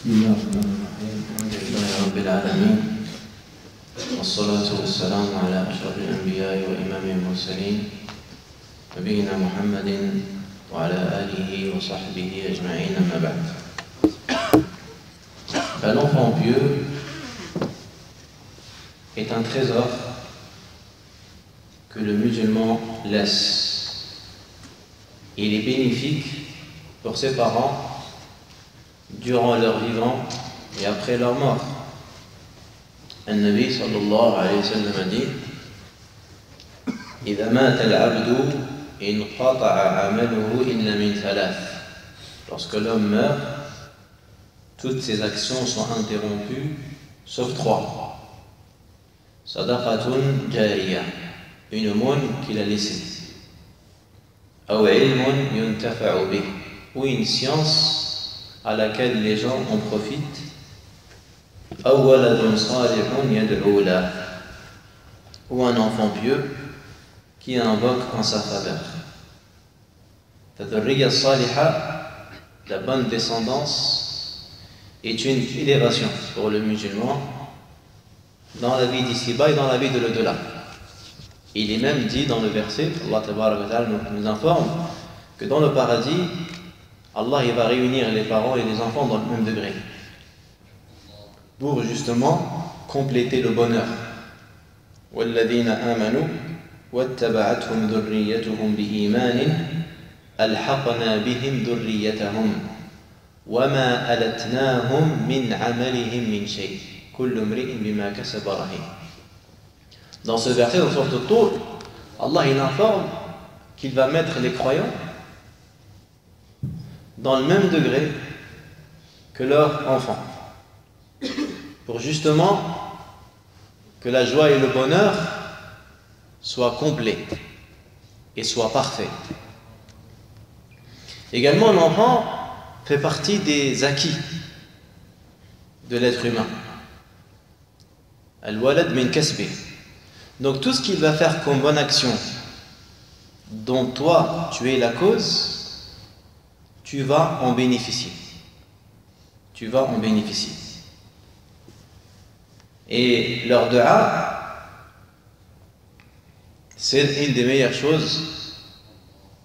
بسم الله الرحمن الرحيم الحمد لله رب العالمين والصلاة والسلام على أشرف الأنبياء وإمام المرسلين نبينا محمد وعلى آله وصحبه أجمعين أما بعد. L'enfant pieux est un trésor que le musulman laisse. Il est bénéfique pour ses parents durant leur vivant et après leur mort. النبي صلى الله عليه وسلم dit إذا مات العبد انقطع عمله إلا من ثلاث. Lorsque l'homme meurt, toutes ses actions sont interrompues sauf trois. Sadaqatun jariya, une aumône qu'il a laissée. Aw ilmun yuntafa'u bih, ou une science à laquelle les gens en profitent. Aw waladun salihun yad'u lahu, ou un enfant pieux qui invoque en sa faveur. Fadhurriya saliha, la bonne descendance, est une élévation pour le musulman dans la vie d'ici-bas et dans la vie de l'au-delà. Il est même dit dans le verset, Allah Ta'ala nous informe que dans le paradis, Allah il va réunir les parents et les enfants dans le même degré pour justement compléter le bonheur. وَالَّذِينَ آمَنُوا وَاتَّبَعَتْهُمْ ذُرِّيَّتُهُمْ بِإِيمَانٍ أَلْحَقْنَا بِهِمْ ذُرِّيَّتَهُمْ وَمَا أَلَتْنَاهُمْ مِنْ عَمَلِهِمْ مِنْ شَيْءٍ كُلُّ امْرِئٍ بِمَا كَسَبَ رَهِينٌ. Dans ce verset, dans sourate At-Tur, Allah il informe qu'il va mettre les croyants dans le même degré que leurs enfants, pour justement que la joie et le bonheur soient complets et soient parfaits. Également, l'enfant fait partie des acquis de l'être humain. Al-walad min kasbi. Donc tout ce qu'il va faire comme bonne action dont toi tu es la cause, tu vas en bénéficier. Tu vas en bénéficier. Et leur dua, c'est une des meilleures choses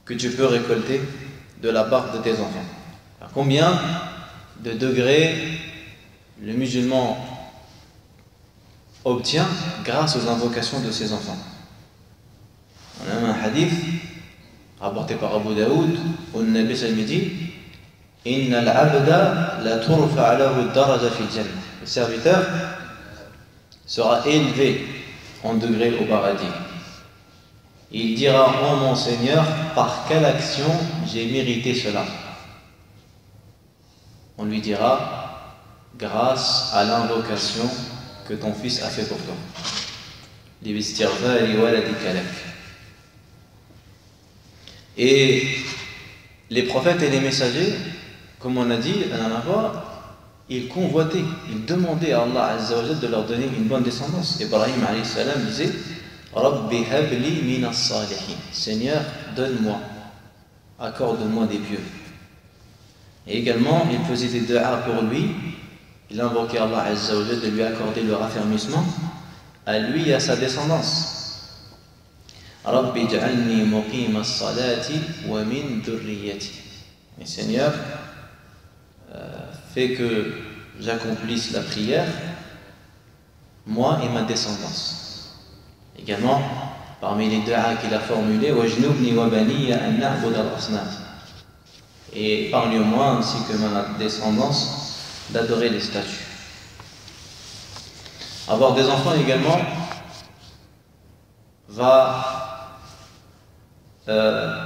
que tu peux récolter de la part de tes enfants. Alors, combien de degrés le musulman obtient grâce aux invocations de ses enfants? On a un hadith rapporté par Abu Daoud où le Nabi sallallahu alayhi wa sallam dit Inna al-abda la turfa lahu ad-daraja fi al-jannah. Le serviteur sera élevé en degré au paradis. Il dira oh mon Seigneur, par quelle action j'ai mérité cela? On lui dira grâce à l'invocation que ton fils a fait pour toi. Et les prophètes et les messagers, comme on a dit la dernière fois, ils convoitaient, ils demandaient à Allah Azza wa Jalla de leur donner une bonne descendance. Ibrahim alayhi salam disait Rabbi habli minas salihin. Seigneur, donne-moi, accorde-moi des pieux. Et également, il faisait des du'a pour lui. Il invoquait Allah Azza wa Jalla de lui accorder le raffermissement à lui et à sa descendance. Rabbi ja'alni muqima as-salati wa min dhurriyyati. Et Seigneur, fais que j'accomplisse la prière, moi et ma descendance. Également, parmi les du'a qu'il a formulés, wajnubni wa baniya an na'bud al-asnam. Et épargne-moi ainsi que ma descendance d'adorer les statues. Avoir des enfants également va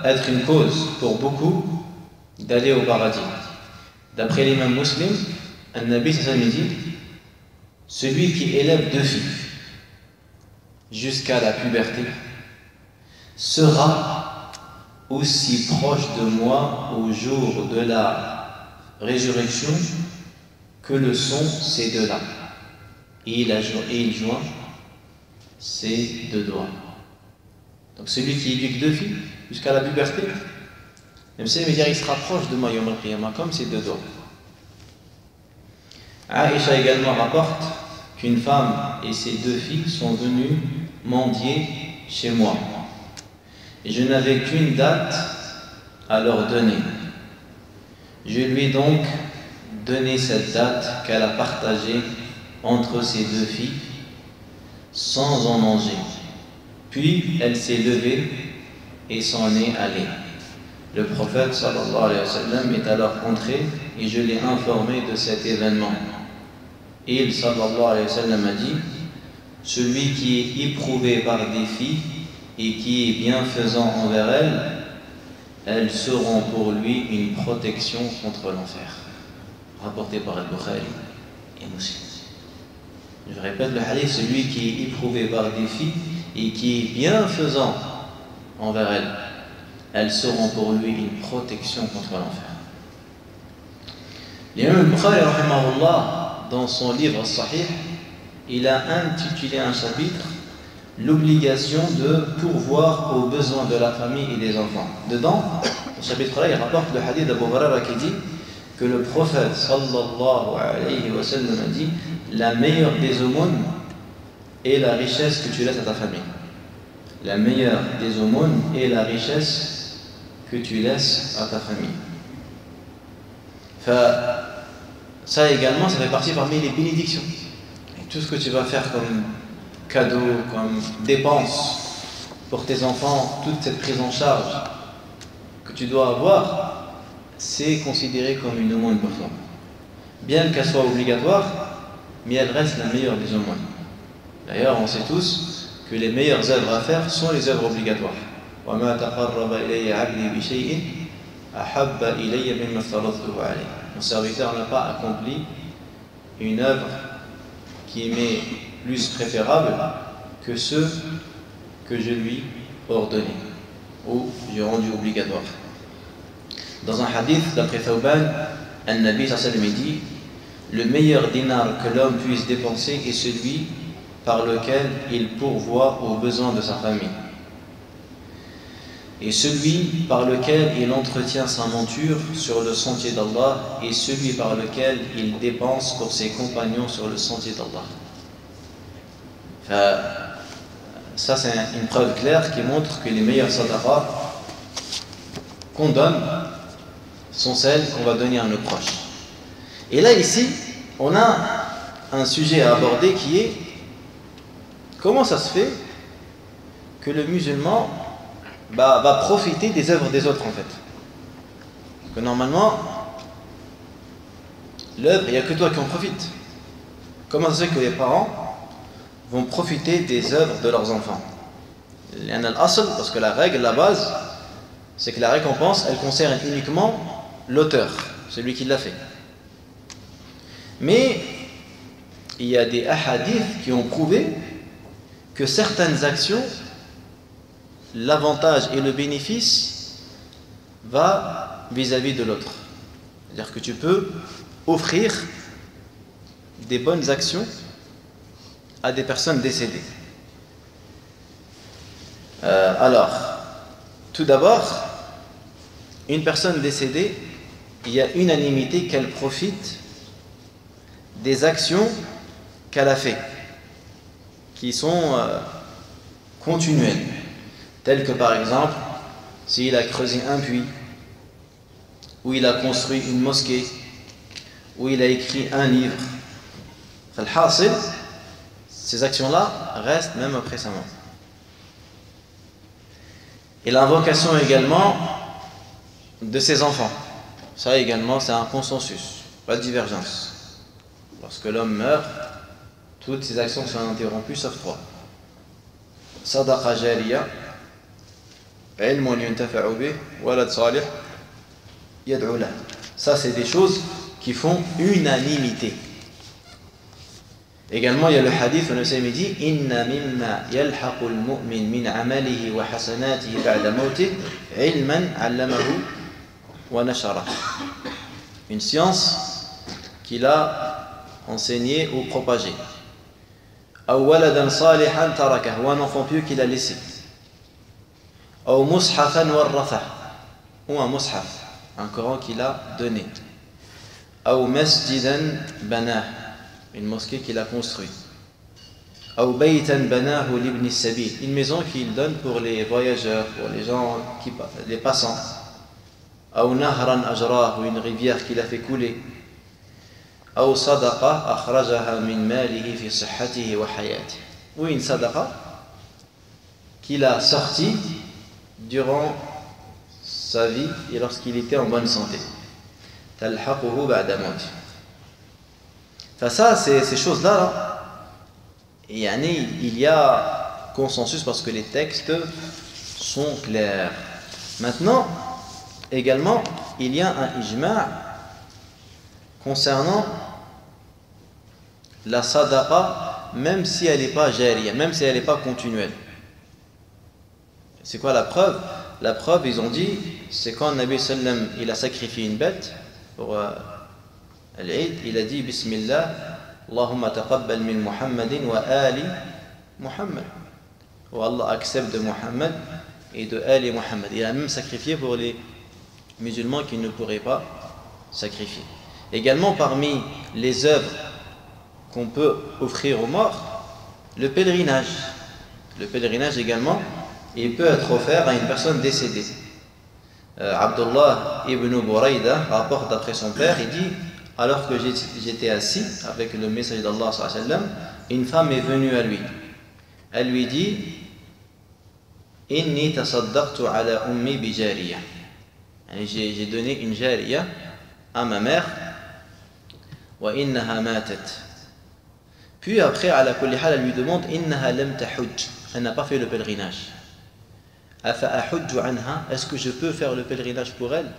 être une cause pour beaucoup d'aller au paradis. D'après l'imam Muslim, un Nabi sallallahu alayhi wa sallam dit celui qui élève deux filles jusqu'à la puberté sera aussi proche de moi au jour de la résurrection que le sont ces deux-là. Et il joint ses deux doigts. Donc celui qui éduque deux filles jusqu'à la puberté, même si il se rapproche de moi Yom al-Qiyamah comme ses deux doigts. Aïcha également rapporte qu'une femme et ses 2 filles sont venues mendier chez moi. Et je n'avais qu'une date à leur donner. Je lui ai donc donné cette date qu'elle a partagée entre ses 2 filles sans en manger. Puis elle s'est levée et s'en est allée. Le prophète sallallahu alayhi wa sallam est alors entré et je l'ai informé de cet événement. Il sallallahu alayhi wa sallam a dit: celui qui est éprouvé par des filles et qui est bienfaisant envers elles, elles seront pour lui une protection contre l'enfer. Rapporté par Al-Bukhari et Muslim. Je répète le hadith: celui qui est éprouvé par des filles et qui est bienfaisant envers elles, elles seront pour lui une protection contre l'enfer. L'imam Al-Bukhari rahimahullah, dans son livre Sahih, il a intitulé un chapitre l'obligation de pourvoir aux besoins de la famille et des enfants. Dedans, au chapitre-là, il rapporte le hadith d'Abu Huraira qui dit que le prophète sallallahu alayhi wa sallam a dit: la meilleure des aumônes est la richesse que tu laisses à ta famille. La meilleure des aumônes est la richesse que tu laisses à ta famille. Ça également, ça fait partie parmi les bénédictions. Et tout ce que tu vas faire comme cadeau, comme dépense pour tes enfants, toute cette prise en charge que tu dois avoir, c'est considéré comme une aumône pour toi. Bien qu'elle soit obligatoire, mais elle reste la meilleure des aumônes. D'ailleurs, on sait tous que les meilleures œuvres à faire sont les œuvres obligatoires. وَمَا تَقَرَّبَ إِلَيَّ عَبْدِي بِشَيْءٍ أَحَبَّ إِلَيَّ مِمَّا افترضته عليه. Mon serviteur n'a pas accompli une œuvre qui m'est plus préférable que ceux que je lui ordonnais ou j'ai rendu obligatoire. Dans un hadith d'après Thawban, An-Nabi sallallahu alayhi wa sallam dit: le meilleur dinar que l'homme puisse dépenser est celui par lequel il pourvoit aux besoins de sa famille, et celui par lequel il entretient sa monture sur le sentier d'Allah, et celui par lequel il dépense pour ses compagnons sur le sentier d'Allah. Ça, c'est une preuve claire qui montre que les meilleures sadaqas qu'on donne sont celles qu'on va donner à nos proches. Et là, ici, on a un sujet à aborder qui est: comment ça se fait que le musulman va profiter des œuvres des autres, en fait? Parce que normalement, l'œuvre, il n'y a que toi qui en profites. Comment ça se fait que les parents vont profiter des œuvres de leurs enfants? Il y en a l'asl, parce que la règle, la base, c'est que la récompense, elle concerne uniquement l'auteur, celui qui l'a fait. Mais il y a des hadiths qui ont prouvé que certaines actions, l'avantage et le bénéfice va vis-à-vis de l'autre. C'est-à-dire que tu peux offrir des bonnes actions à des personnes décédées. Alors, tout d'abord, une personne décédée, il y a unanimité qu'elle profite des actions qu'elle a fait, qui sont continuelles, telles que par exemple, s'il a creusé un puits, ou il a construit une mosquée, ou il a écrit un livre. Al-Hasil, ces actions-là restent même après sa mort. Et l'invocation également de ses enfants, ça également c'est un consensus, pas de divergence. Lorsque l'homme meurt, toutes ses actions sont interrompues sauf 3: sadaqa jariya, ilmun yuntafa'u bih, walad salih yad'u lahu. Ça, c'est des choses qui font unanimité. Également, il y a le hadith où le Nabi dit: inna mimma yalhaqu al-mu'min min 'amalihi wa hasanatihi ba'da mawtihi ilman 'allamahu wa nashara. Une science qu'il a enseignée ou propagée. Aw waladan salihan tarakah, ou un enfant pieux qu'il a laissé. Aw mushafan warrathah, ou un mushaf, un Coran qu'il a donné. أو مسجدا بناه, une mosquée qu'il a construite. أو بيتا بناه لابن السبيل, une maison qu'il donne pour les voyageurs, pour les gens les passants. أو نهرا أجراه, une rivière qu'il a fait couler. أو صدقة أخرجها من ماله في صحته وحياته, ou une sadaqa qu'il a sorti durant sa vie et lorsqu'il était en bonne santé. تلحقه بعد موته. Ça, ces choses-là, là, il y a consensus parce que les textes sont clairs. Maintenant, également, il y a un ijma' concernant la sadaqa, même si elle n'est pas jariya, même si elle n'est pas continuelle. C'est quoi la preuve? La preuve, ils ont dit, c'est quand Nabi sallam il a sacrifié une bête pour l'Eid, il a dit Bismillah, Allahumma taqabbal min Muhammadin wa ali Muhammad. Oh Allah accepte de Muhammad et de Ali Muhammad. Il a même sacrifié pour les musulmans qui ne pourraient pas sacrifier. Également, parmi les œuvres qu'on peut offrir aux morts, le pèlerinage. Le pèlerinage également, il peut être offert à une personne décédée. Abdullah ibn Burayda rapporte d'après son père, il dit, alors que j'étais assis avec le messager d'Allah sallallahu alayhi wa sallam, une femme est venue à lui. Elle lui dit, Inni tasaddaqtu ala ummi bi jariya. J'ai donné une jariya à ma mère. Wa innaha matat. Puis après, ala kulli hal, elle lui demande, Innaha lam tahujj. Elle n'a pas fait le pèlerinage. Afa ahujju anha, est-ce que je peux faire le pèlerinage pour elle?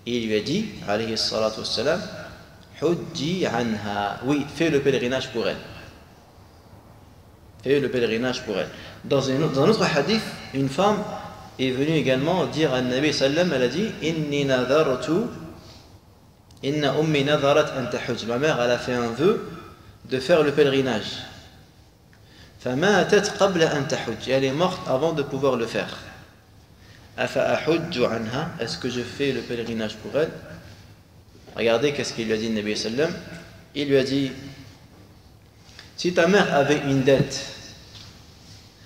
Et il lui a dit, alayhi salatu wassalam, hujji anha. Oui, fais le pèlerinage pour elle. Fais le pèlerinage pour elle. Dans un autre hadith, une femme est venue également dire à Nabi sallam, elle a dit, Inni nadartu, inna ummi nadarat an tahujj. Ma mère, elle a fait un vœu de faire le pèlerinage. Famatat qabla an tahujj. Elle est morte avant de pouvoir le faire. Afa ahujju anha, est-ce que je fais le pèlerinage pour elle? Regardez qu'est-ce qu'il lui a dit Nabi sallam. Il lui a dit, si ta mère avait une dette,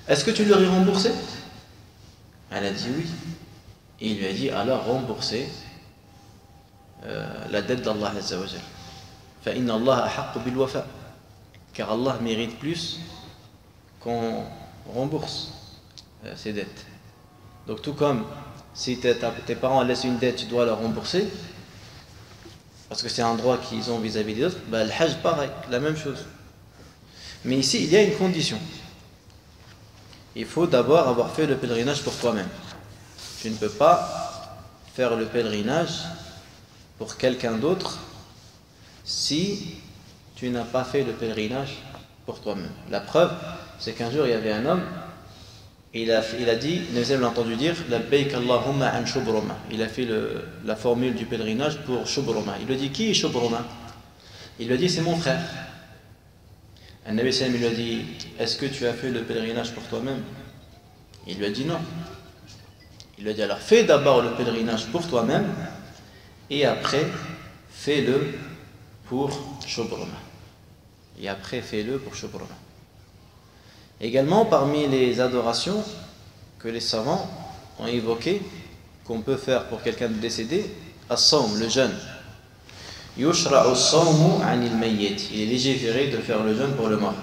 est-ce que tu l'aurais remboursée? Elle a dit oui. Et il lui a dit, alors remboursez la dette d'Allah Azza wa Jal. Fa inna Allah ahaqqu bil wafa. Car Allah mérite plus qu'on rembourse ses dettes. Donc tout comme si tes parents laissent une dette, tu dois la rembourser, parce que c'est un droit qu'ils ont vis-à-vis des autres, le hajj pareil, la même chose. Mais ici, il y a une condition. Il faut d'abord avoir fait le pèlerinage pour toi-même. Tu ne peux pas faire le pèlerinage pour quelqu'un d'autre si tu n'as pas fait le pèlerinage pour toi-même. La preuve, c'est qu'un jour, il y avait un homme, il a dit, Nabi l'a entendu dire, Labbaik Allahumma an Shubruma. Il a fait la formule du pèlerinage pour Shubruma. Il lui a dit, qui est Shubruma? Il lui a dit, c'est mon frère. Nabi lui a dit, est-ce que tu as fait le pèlerinage pour toi-même? Il lui a dit non. Il lui a dit, alors fais d'abord le pèlerinage pour toi-même et après fais-le pour Shubruma. Et après fais-le pour Shubruma. Également, parmi les adorations que les savants ont évoquées, qu'on peut faire pour quelqu'un de décédé, as-sawm, le jeûne. Yushra'u as-sawmu 'anil mayyit. Il est légiféré de faire le jeûne pour le mort.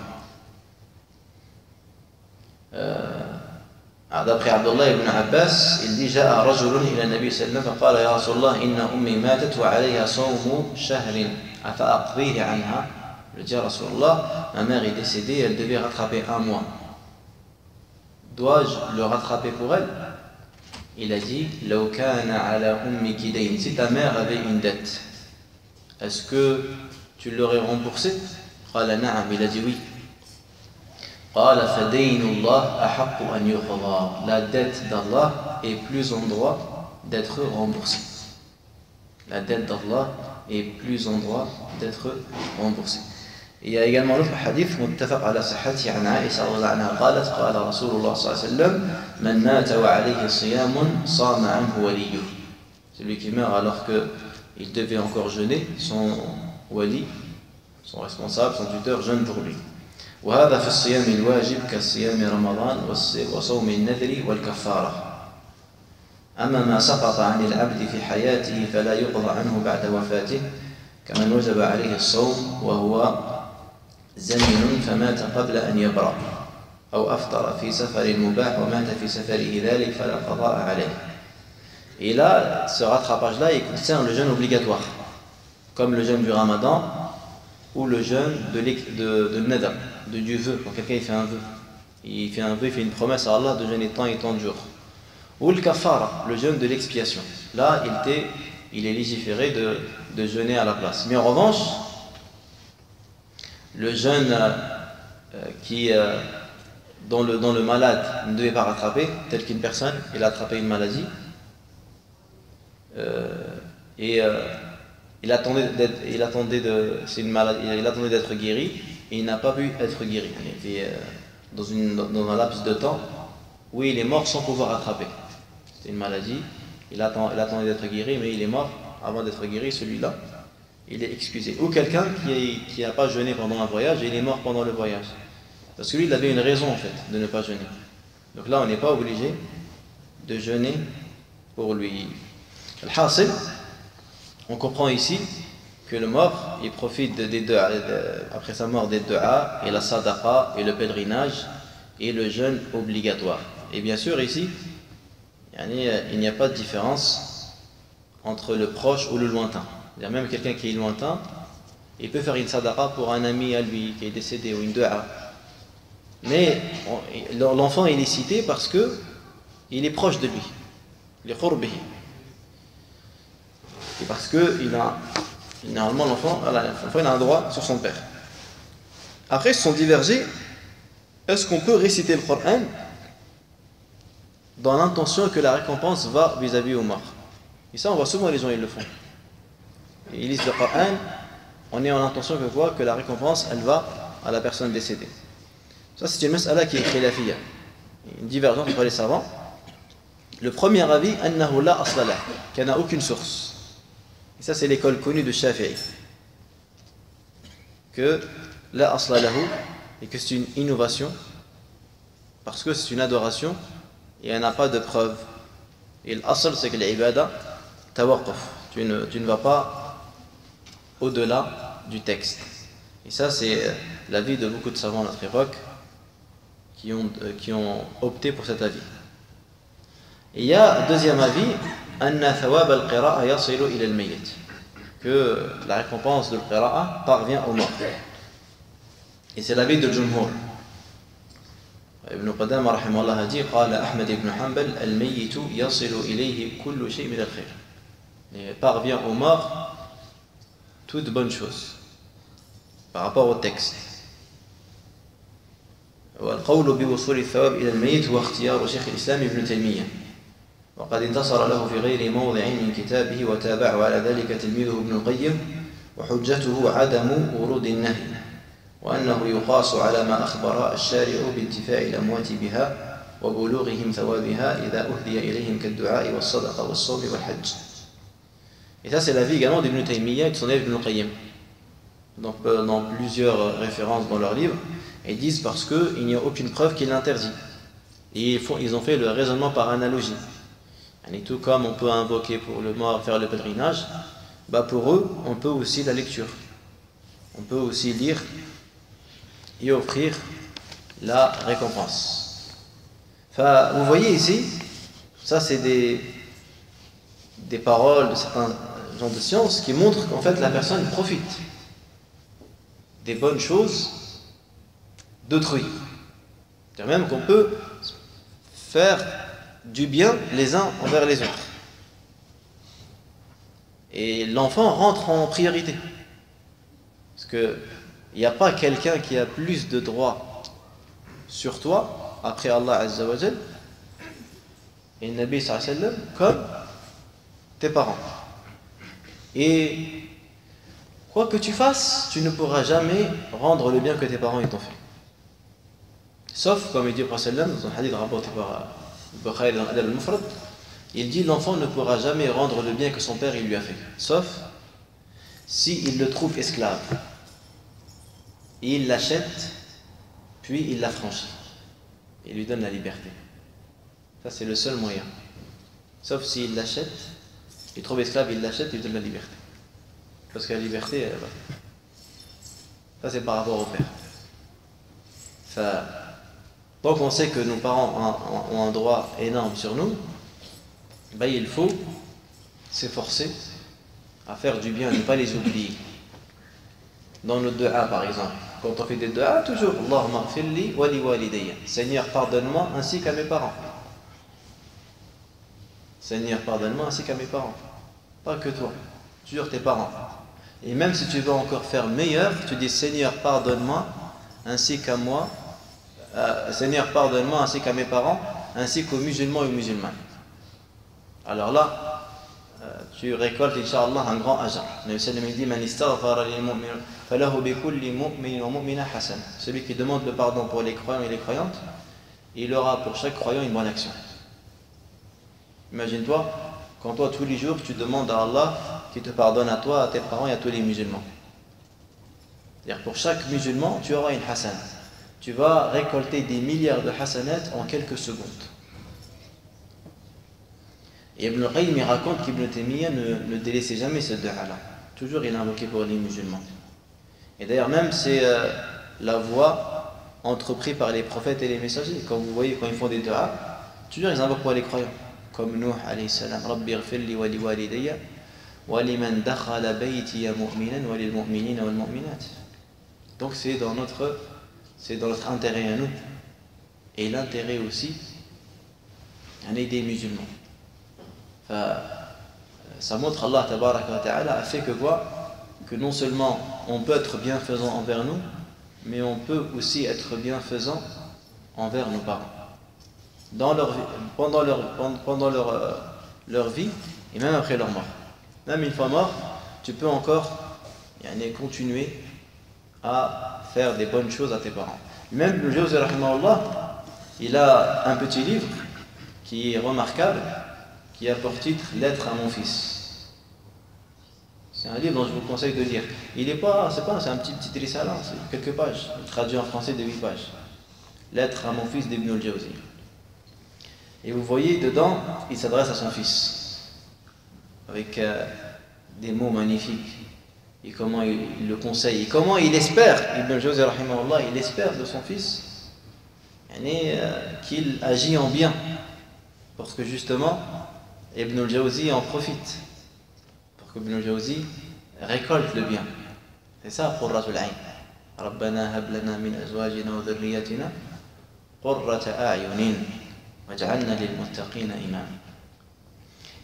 D'après Abdullah ibn Abbas, il dit Ja'a rajulun ila Nabi sallallahu alayhi wa sallam faqala ya Rasulallah inna ummi matat wa 'alayha sawmu shahrin afa aqdihi 'anha. Le dit Rasulallah, ma mère est décédée, elle devait rattraper un mois. Dois-je le rattraper pour elle? Il a dit Law kana 'ala ummiki dayn. Si ta mère avait une dette, est-ce que tu l'aurais remboursé? Qala na'am, il a dit oui. Qala fa daynullah ahaqqu an yuqda. La dette d'Allah est plus en droit d'être remboursée. La dette d'Allah est plus en droit d'être remboursée. Il y a également l'autre hadith muttafaq ala sihhati an Aisha radhiyallahu anha qalat qala Rasulullah sallallahu alayhi wa sallam man mata wa alayhi siyamun sama anhu waliyuh. Celui qui meurt alors que il devait encore jeûner, son wali, son responsable, son tuteur, jeûne pour lui. وهذا في الصيام الواجب كصيام رمضان وصوم النذر والكفارة. أما ما سقط عن العبد في حياته فلا يقضى عنه بعد وفاته كمن وجب عليه الصوم وهو زمن فمات قبل أن يبرأ أو أفطر في سفر مباح ومات في سفره ذلك فلا قضاء عليه. Et là, ce rattrapage-là, il concerne le jeûne obligatoire, comme le jeûne du Ramadan ou le jeûne de Nadar, du vœu. Quand quelqu'un fait un vœu, il fait une promesse à Allah de jeûner tant et tant de jours. Ou le kafara, le jeûne de l'expiation. Là, il est légiféré de jeûner à la place. Mais en revanche, le jeûne dont le malade ne devait pas rattraper, tel qu'une personne, il a attrapé une maladie, il attendait d'être guéri et il n'a pas pu être guéri. Il était dans un laps de temps où il est mort sans pouvoir rattraper. C'était une maladie, il attendait d'être guéri, mais il est mort avant d'être guéri. Celui-là, il est excusé. Ou quelqu'un qui n'a pas jeûné pendant un voyage et il est mort pendant le voyage, parce que lui, il avait une raison en fait de ne pas jeûner. Donc là, on n'est pas obligé de jeûner pour lui. Al-Hasil, on comprend ici que le mort, il profite après sa mort des du'a et la sadaqa et le pèlerinage et le jeûne obligatoire. Et bien sûr ici, il n'y a pas de différence entre le proche ou le lointain. C'est-à-dire même quelqu'un qui est lointain, il peut faire une sadaqa pour un ami à lui qui est décédé ou une du'a. Mais l'enfant il est cité parce que il est proche de lui, il est qurbihi. Et parce que normalement l'enfant il a un droit sur son père. Après ils se sont divergés. Est-ce qu'on peut réciter le Coran dans l'intention que la récompense va vis-à-vis au mort? Et ça on voit souvent les gens ils le font. Et ils lisent le Coran en ayant l'intention que la récompense elle va à la personne décédée. Ça c'est une mas'ala qui est khilafiyya, une divergence entre les savants. Le premier avis, annahu la asla lah, qu'il n'y a aucune source. Et ça c'est l'école connue de Shafi'i, que la asla lahu, et que c'est une innovation parce que c'est une adoration et elle n'a pas de preuve. Et l'asl c'est que l'ibada tawaqquf, tu ne vas pas au-delà du texte. Et ça c'est l'avis de beaucoup de savants à notre époque qui ont opté pour cet avis. Et il y a un deuxième avis, anna thawab al-qira'a yasilu ila al-mayyit, que la récompense de al-qira'a parvient au mort. Et c'est l'avis de Jumhur. Ibn Qudama rahimahullah a dit, qala Ahmad ibn Hanbal, al-mayyitu yasilu ilayhi kullu shay min al-khayr. Et parvient au mort toute bonne chose par rapport au texte. والقول بوصول الثواب إلى الميت هو اختيار شيخ الإسلام ابن تيمية، وقد انتصر له في غير موضع من كتابه وتابعه على ذلك تلميذه ابن القيم، وحجته عدم ورود النهي، وأنه يقاس على ما أخبر الشارع بانتفاع الأموات بها وبلوغهم ثوابها إذا أهدي إليهم كالدعاء والصدقة والصوم والحج. Et ça c'est l'avis également d'Ibn Taymiyyah et de son élève Ibn Qayyim. Donc dans plusieurs références dans leurs livres, ils disent parce qu'il n'y a aucune preuve qui l'interdit. Et ils ont fait le raisonnement par analogie. Et tout comme on peut invoquer pour le mort, faire le pèlerinage, pour eux, on peut aussi la lecture. On peut aussi lire et offrir la récompense. Enfin, vous voyez ici, ça c'est des paroles de certains gens de science qui montrent qu'en fait la personne profite des bonnes choses d'autrui. C'est-à-dire même qu'on peut faire du bien les uns envers les autres. Et l'enfant rentre en priorité. Parce qu'il n'y a pas quelqu'un qui a plus de droits sur toi, après Allah Azza wa Jal, et le Nabi sallallahu alayhi wa sallam, comme tes parents. Et quoi que tu fasses, tu ne pourras jamais rendre le bien que tes parents t'ont fait. Sauf, comme il dit le Prophète dans un hadith rapporté par Bukhari dans l'Adab al-Mufrad, Il dit l'enfant ne pourra jamais rendre le bien que son père il lui a fait, sauf s'il le trouve esclave. Il l'achète, puis il l'affranchit. Il lui donne la liberté. Ça c'est le seul moyen. Sauf s'il l'achète, il trouve esclave, il l'achète, il lui donne la liberté. Parce que la liberté, ça c'est par rapport au père. Donc on sait que nos parents ont un droit énorme sur nous, ben, il faut s'efforcer à faire du bien, ne pas les oublier. Dans nos dua par exemple, quand on fait des dua, toujours Allahumma gfirli wa li walidayya. Seigneur, pardonne-moi ainsi qu'à mes parents. Seigneur, pardonne-moi ainsi qu'à mes parents. Pas que toi, toujours tes parents. Et même si tu veux encore faire meilleur, tu dis Seigneur, pardonne-moi ainsi qu'à moi. Seigneur, pardonne-moi ainsi qu'à mes parents, ainsi qu'aux musulmans et aux musulmanes. Alors là, tu récoltes, Inch'Allah, un grand ajr. Le Seigneur dit celui qui demande le pardon pour les croyants et les croyantes, il aura pour chaque croyant une bonne action. Imagine-toi, quand toi, tous les jours, tu demandes à Allah qui te pardonne à toi, à tes parents et à tous les musulmans. C'est-à-dire, pour chaque musulman, tu auras une hasana. Tu vas récolter des milliards de hasanat en quelques secondes. Et Ibn Qayyim raconte qu'Ibn Taymiyyah ne délaissait jamais ce dua-là. Toujours il a invoqué pour les musulmans. Et d'ailleurs même c'est la voie entreprise par les prophètes et les messagers. Quand vous voyez, quand ils font des duas, toujours ils invoquent pour les croyants. Comme Nuh alayhi salam, Rabbi ighfirli wa li walidayya wa liman dakhala baytiya mu'minan wa lil mu'minina wal mu'minat. Donc c'est dans notre intérêt à nous. Et l'intérêt aussi des musulmans. Ça montre Allah tabaraka wa ta'ala a fait que quoi? Que non seulement on peut être bienfaisant envers nous, mais on peut aussi être bienfaisant envers nos parents. Pendant leur vie et même après leur mort. Même une fois mort, tu peux encore continuer à faire des bonnes choses à tes parents. Même le Jawzi rahimahullah, il a un petit livre qui est remarquable, qui a pour titre Lettre à mon fils. C'est un livre dont je vous conseille de lire. C'est un petit risala, c'est quelques pages, traduit en français de 8 pages. Lettre à mon fils d'Ibn al-Jawzi. Et vous voyez dedans, il s'adresse à son fils avec des mots magnifiques. Et comment il le conseille, et comment il espère, Ibn al-Jawzi rahimahullah, il espère de son fils qu'il agit en bien. Parce que justement, Ibn al-Jawzi en profite. Pour que Ibn al-Jawzi récolte le bien. C'est ça, qurratul ayn. Rabbana hab lana min azwajina wa dhurriyyatina qurrata a'yunin waj'alna lil muttaqina imama.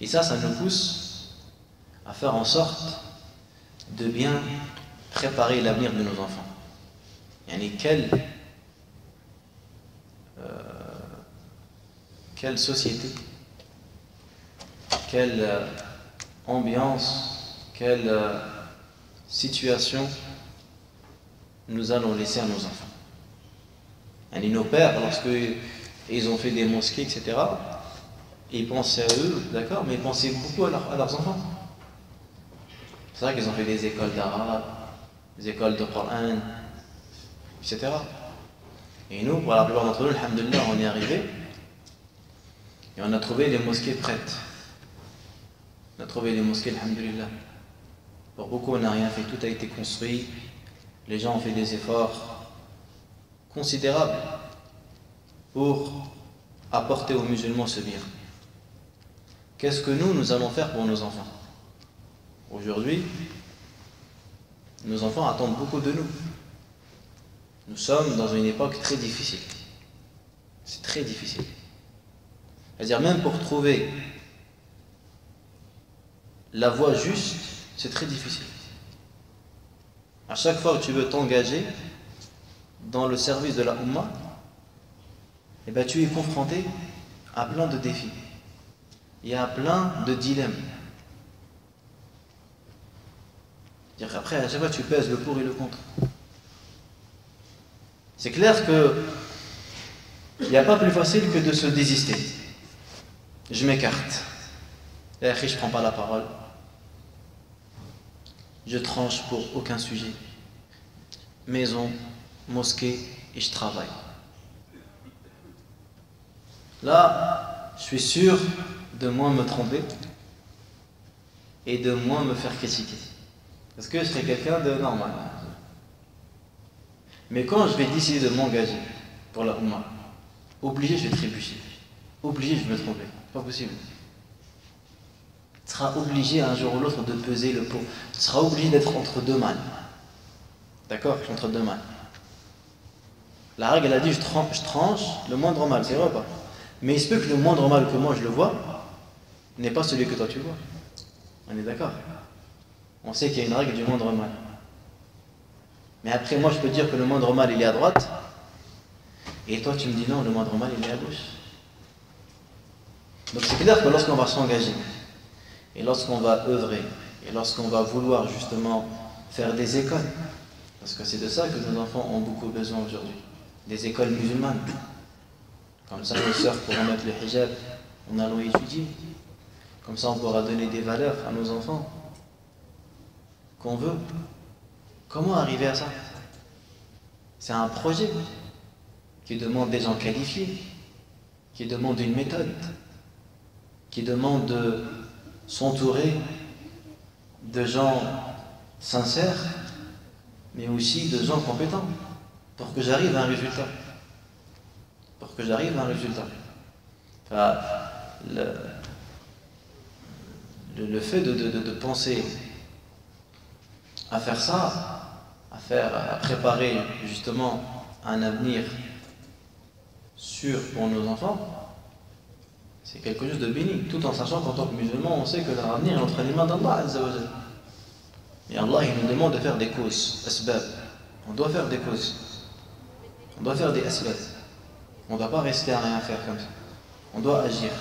Et ça nous pousse à faire en sorte de bien préparer l'avenir de nos enfants. Quelle société, quelle ambiance, quelle situation nous allons laisser à nos enfants. Nos pères, lorsqu'ils ont fait des mosquées, etc., ils pensaient à eux, d'accord, mais ils pensaient beaucoup à leurs enfants. C'est vrai qu'ils ont fait des écoles d'arabe, des écoles de Coran, etc. Et nous, pour la plupart d'entre nous, alhamdoulilah, on est arrivé et on a trouvé les mosquées prêtes. On a trouvé les mosquées, alhamdoulilah. Pour beaucoup, on n'a rien fait, tout a été construit. Les gens ont fait des efforts considérables pour apporter aux musulmans ce bien. Qu'est-ce que nous allons faire pour nos enfants? Aujourd'hui, nos enfants attendent beaucoup de nous. Nous sommes dans une époque très difficile. C'est très difficile. C'est-à-dire même pour trouver la voie juste, c'est très difficile. À chaque fois que tu veux t'engager dans le service de la Ummah, tu es confronté à plein de défis. Il y a plein de dilemmes. Après, à chaque fois, tu pèses le pour et le contre. C'est clair que il n'y a pas plus facile que de se désister. Je m'écarte. Et je ne prends pas la parole. Je tranche pour aucun sujet. Maison, mosquée, et je travaille. Là, je suis sûr de moins me tromper et de moins me faire critiquer. Parce que je serai quelqu'un de normal. Mais quand je vais décider de m'engager pour la Oumma, obligé, je vais trébucher. Obligé, je vais me tromper. Pas possible. Tu seras obligé un jour ou l'autre de peser le pot. Tu seras obligé d'être entre deux mâles. D'accord? Je suis entre deux mâles. La règle, elle a dit, je tranche le moindre mal, c'est vrai ou pas? Mais il se peut que le moindre mal que moi je le vois n'est pas celui que toi tu vois. On est d'accord? On sait qu'il y a une règle du moindre mal. Mais après, moi je peux dire que le moindre mal il est à droite, et toi tu me dis non, le moindre mal il est à gauche. Donc c'est clair que lorsqu'on va s'engager, et lorsqu'on va œuvrer, et lorsqu'on va vouloir justement faire des écoles, parce que c'est de ça que nos enfants ont beaucoup besoin aujourd'hui, des écoles musulmanes. Comme ça, nos sœurs pourront mettre le hijab en allant étudier. Comme ça, on pourra donner des valeurs à nos enfants qu'on veut. Comment arriver à ça? C'est un projet qui demande des gens qualifiés, qui demande une méthode, qui demande de s'entourer de gens sincères, mais aussi de gens compétents, pour que j'arrive à un résultat. Pour que j'arrive à un résultat. Enfin, le fait de penser à faire ça, à préparer justement un avenir sûr pour nos enfants, c'est quelque chose de béni, tout en sachant qu'en tant que musulman, on sait que leur avenir est entre les mains d'Allah Azza wa Jal. Et Allah, il nous demande de faire des causes, asbab. On doit faire des causes. On doit faire des asbab. On ne doit pas rester à rien faire comme ça. On doit agir.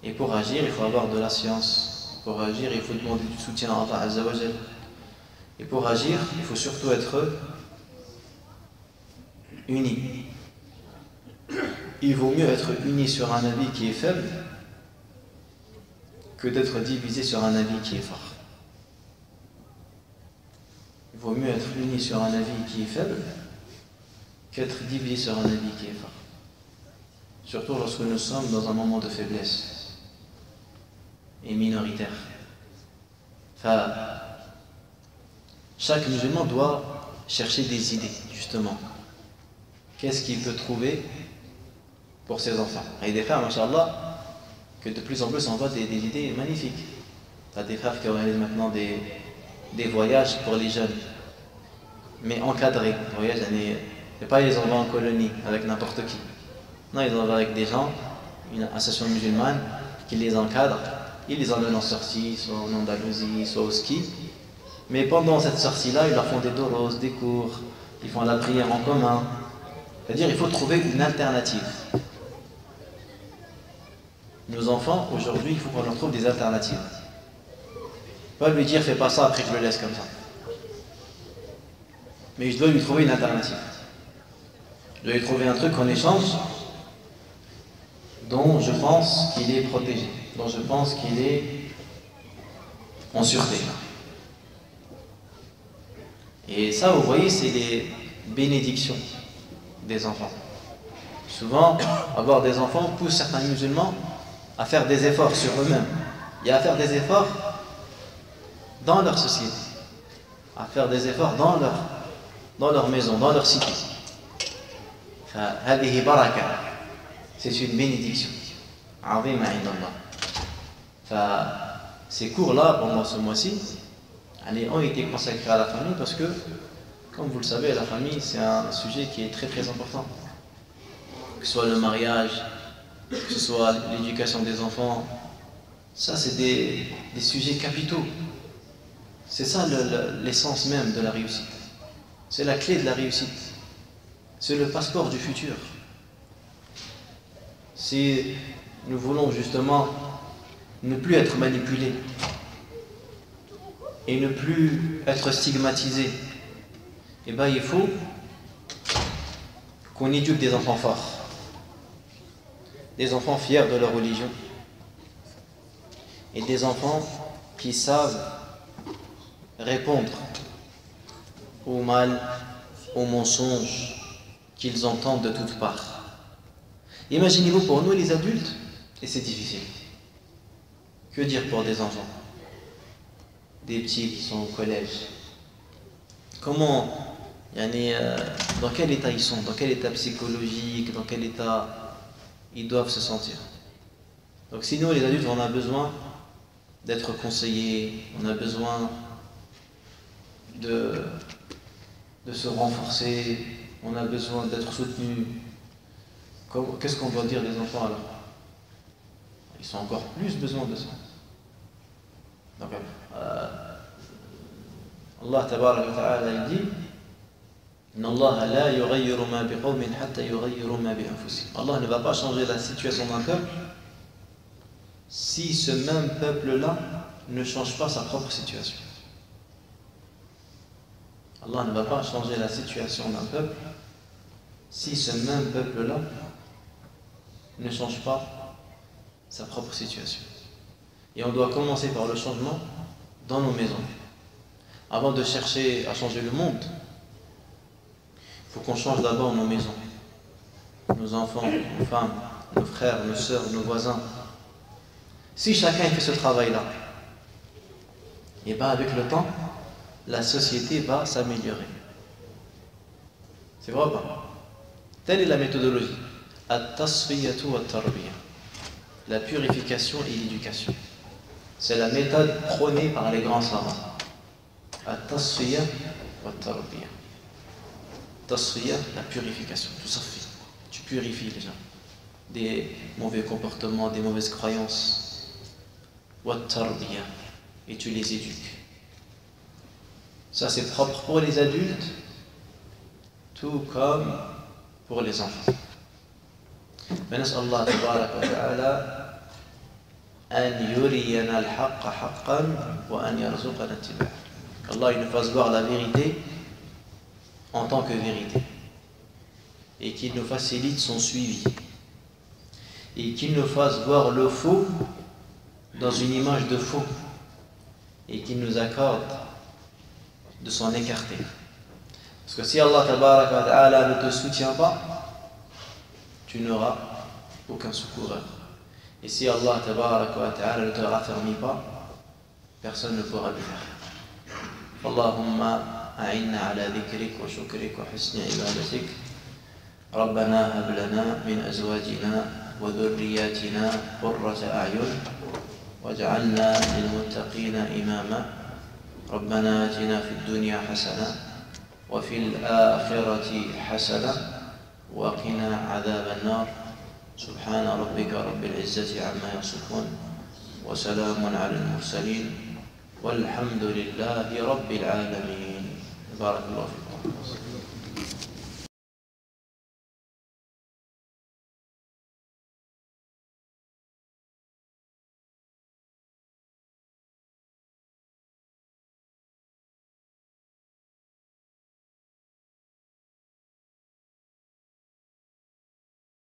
Et pour agir, il faut avoir de la science. Pour agir, il faut demander du soutien à Allah Azza wa Jal. Et pour agir, il faut surtout être uni. Il vaut mieux être uni sur un avis qui est faible que d'être divisé sur un avis qui est fort. Il vaut mieux être uni sur un avis qui est faible qu'être divisé sur un avis qui est fort. Surtout lorsque nous sommes dans un moment de faiblesse et minoritaire. Enfin, chaque musulman doit chercher des idées, justement. Qu'est-ce qu'il peut trouver pour ses enfants? Il y a des frères, machallah, que de plus en plus on voit des idées magnifiques. Il y a des frères qui organisent maintenant des voyages pour les jeunes, mais encadrés. Voyages, et pas ils en vont en colonie avec n'importe qui. Non, ils en vont avec des gens, une association musulmane qui les encadre. Ils les emmènent en sortie, soit en Andalousie, soit au ski. Mais pendant cette sortie-là, ils leur font des doros, des cours, ils font la prière en commun. C'est-à-dire qu'il faut trouver une alternative. Nos enfants, aujourd'hui, il faut qu'on leur trouve des alternatives. Pas lui dire fais pas ça, après je le laisse comme ça. Mais je dois lui trouver une alternative. Je dois lui trouver un truc en échange dont je pense qu'il est protégé, dont je pense qu'il est en sûreté. Et ça, vous voyez, c'est les bénédictions des enfants. Souvent, avoir des enfants pousse certains musulmans à faire des efforts sur eux-mêmes et à faire des efforts dans leur société, à faire des efforts dans leur maison, dans leur cité. C'est une bénédiction. Ces cours-là, pendant ce mois-ci, ont été consacrés à la famille parce que, comme vous le savez, la famille, c'est un sujet qui est très très important. Que ce soit le mariage, que ce soit l'éducation des enfants, ça c'est des sujets capitaux. C'est ça l'essence même de la réussite. C'est la clé de la réussite. C'est le passeport du futur. Si nous voulons justement ne plus être manipulés et ne plus être stigmatisés, eh bien il faut qu'on éduque des enfants forts, des enfants fiers de leur religion, et des enfants qui savent répondre au mal, aux mensonges qu'ils entendent de toutes parts. Imaginez-vous pour nous les adultes, et c'est difficile. Que dire pour des enfants, des petits qui sont au collège? Comment, dans quel état ils sont, dans quel état psychologique, dans quel état ils doivent se sentir? Donc si nous les adultes on a besoin d'être conseillés, on a besoin de se renforcer, on a besoin d'être soutenus, qu'est-ce qu'on doit dire des enfants alors? Ils ont encore plus besoin de ça. Donc, Allah tabaraka wa ta'ala dit Inna Allah la yughayyiru ma biqawmin hatta yughayyiru ma bi anfusihim. Allah ne va pas changer la situation d'un peuple si ce même peuple-là ne change pas sa propre situation. Allah ne va pas changer la situation d'un peuple si ce même peuple-là ne change pas sa propre situation. Et on doit commencer par le changement dans nos maisons. Avant de chercher à changer le monde, il faut qu'on change d'abord nos maisons, nos enfants, nos femmes, nos frères, nos sœurs, nos voisins. Si chacun fait ce travail-là, et bien avec le temps, la société va s'améliorer. C'est vrai ou pas? Telle est la méthodologie. At-tasfiyatu wat-tarbiya. La purification et l'éducation. C'est la méthode prônée par les grands savants. At-tasfiya wat-tarbiya. Tasfiya, la purification. Tout ça fait. Tu purifies les gens des mauvais comportements, des mauvaises croyances. Wat-tarbiya. Et tu les éduques. Ça c'est propre pour les adultes, tout comme pour les enfants. فنسأل الله تبارك وتعالى أن يرينا الحق حقا وأن يرزقنا اتباعه. Allah il nous fasse voir la vérité en tant que vérité et qu'il nous facilite son suivi et qu'il nous fasse voir le faux dans une image de faux et qu'il nous accorde de s'en écarter. Parce que si Allah tabaraka wa ta'ala ne te soutient pas, tu n'auras aucun secoureur. Et si Allah tabaraka wa ta'ala ne te raffermit pas, personne ne pourra le faire. Allahumma a'inna ala dhikrik wa shukrik wa husni ibadatik. ربنا هب لنا من أزواجنا وذرياتنا قرة أعين واجعلنا للمتقين إماما ربنا آتنا في الدنيا حسنة وفي الآخرة حسنة وقنا عذاب النار سبحان ربك رب العزة عما يصفون وسلام على المرسلين والحمد لله رب العالمين بارك الله فيكم.